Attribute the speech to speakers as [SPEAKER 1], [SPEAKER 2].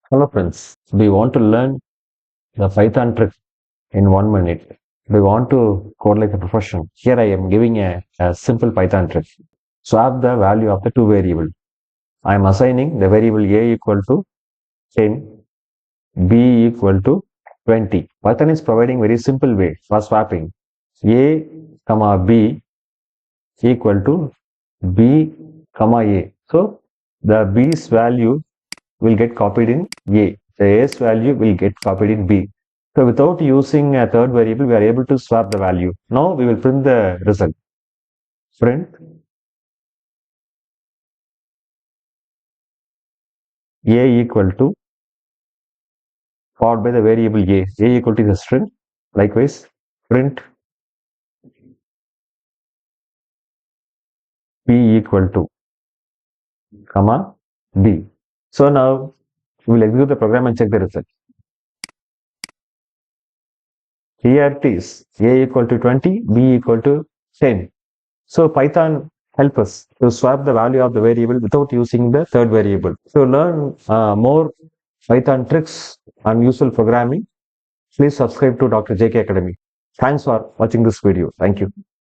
[SPEAKER 1] Hello friends, do you want to learn the Python trick in 1 minute? Do you want to code like a professional? Here I am giving a simple Python trick. Swap the value of the two variable. I am assigning the variable a equal to 10, b equal to 20. Python is providing very simple way for swapping. A comma b equal to b comma a. So the b's value will get copied in A. The A's value will get copied in B. So without using a third variable, we are able to swap the value. Now we will print the result. Print A equal to followed by the variable A. A equal to the string. Likewise, print B equal to comma B. So now we will execute the program and check the result. Here it is A equal to 20, B equal to 10. So Python help us to swap the value of the variable without using the third variable. To learn more Python tricks and useful programming, please subscribe to Dr. JK Academy. Thanks for watching this video. Thank you.